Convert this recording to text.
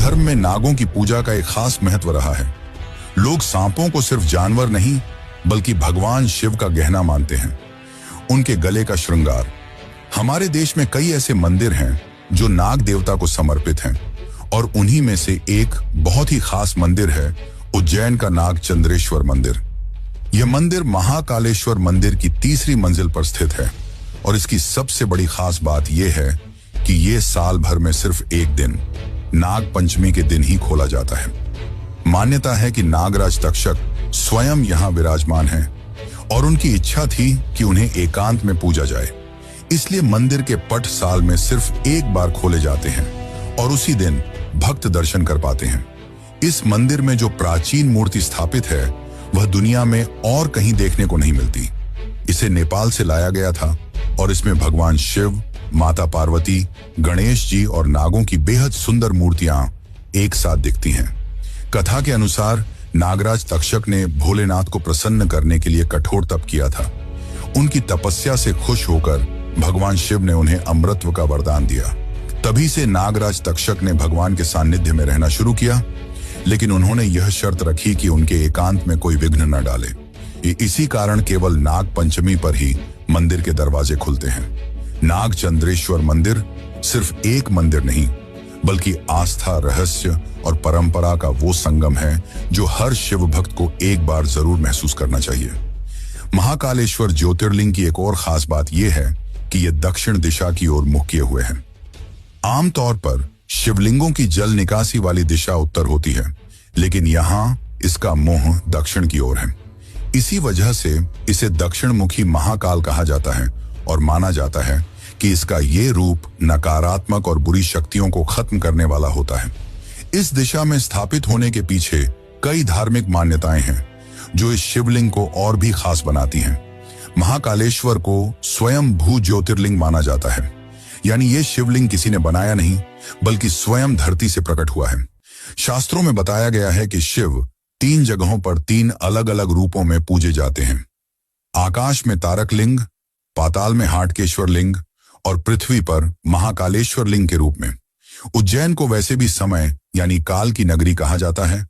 धर्म में नागों की पूजा का एक खास महत्व रहा है। लोग सांपों को सिर्फ जानवर नहीं बल्कि भगवान शिव का गहना मानते हैं, उनके गले का श्रृंगार। हमारे देश में कई ऐसे मंदिर हैं जो नाग देवता को समर्पित हैं और उन्हीं में से एक बहुत ही खास मंदिर है उज्जैन का नाग चंद्रेश्वर मंदिर। यह मंदिर महाकालेश्वर मंदिर की तीसरी मंजिल पर स्थित है और इसकी सबसे बड़ी खास बात यह है कि यह साल भर में सिर्फ एक दिन, नाग पंचमी के दिन ही खोला जाता है। मान्यता है कि नागराज तक्षक स्वयं यहां विराजमान हैं और उनकी इच्छा थी कि उन्हें एकांत में पूजा जाए, इसलिए मंदिर के पट साल में सिर्फ एक बार खोले जाते हैं और उसी दिन भक्त दर्शन कर पाते हैं। इस मंदिर में जो प्राचीन मूर्ति स्थापित है वह दुनिया में और कहीं देखने को नहीं मिलती। इसे नेपाल से लाया गया था और इसमें भगवान शिव, माता पार्वती, गणेश जी और नागों की बेहद सुंदर मूर्तियां एक साथ दिखती हैं। कथा के अनुसार नागराज तक्षक ने भोलेनाथ को प्रसन्न करने के लिए कठोर तप किया था। उनकी तपस्या से खुश होकर भगवान शिव ने उन्हें अमृतत्व का वरदान दिया। तभी से नागराज तक्षक ने भगवान के सानिध्य में रहना शुरू किया, लेकिन उन्होंने यह शर्त रखी कि उनके एकांत में कोई विघ्न न डाले। इसी कारण केवल नाग पंचमी पर ही मंदिर के दरवाजे खुलते हैं। नाग चंद्रेश्वर मंदिर सिर्फ एक मंदिर नहीं बल्कि आस्था, रहस्य और परंपरा का वो संगम है जो हर शिव भक्त को एक बार जरूर महसूस करना चाहिए। महाकालेश्वर ज्योतिर्लिंग की एक और खास बात यह है कि यह दक्षिण दिशा की ओर मुख किए हुए हैं। आमतौर पर शिवलिंगों की जल निकासी वाली दिशा उत्तर होती है, लेकिन यहाँ इसका मुंह दक्षिण की ओर है। इसी वजह से इसे दक्षिण मुखी महाकाल कहा जाता है और माना जाता है कि इसका ये रूप नकारात्मक और बुरी शक्तियों को खत्म करने वाला होता है। इस दिशा में स्थापित होने के पीछे कई धार्मिक मान्यताएं हैं जो इस शिवलिंग को और भी खास बनाती हैं। महाकालेश्वर को स्वयं भू ज्योतिर्लिंग माना जाता है, यानी ये शिवलिंग किसी ने बनाया नहीं बल्कि स्वयं धरती से प्रकट हुआ है। शास्त्रों में बताया गया है कि शिव 3 जगहों पर 3 अलग अलग रूपों में पूजे जाते हैं। आकाश में तारक लिंग, पाताल में हाटकेश्वर लिंग और पृथ्वी पर महाकालेश्वर लिंग के रूप में। उज्जैन को वैसे भी समय यानी काल की नगरी कहा जाता है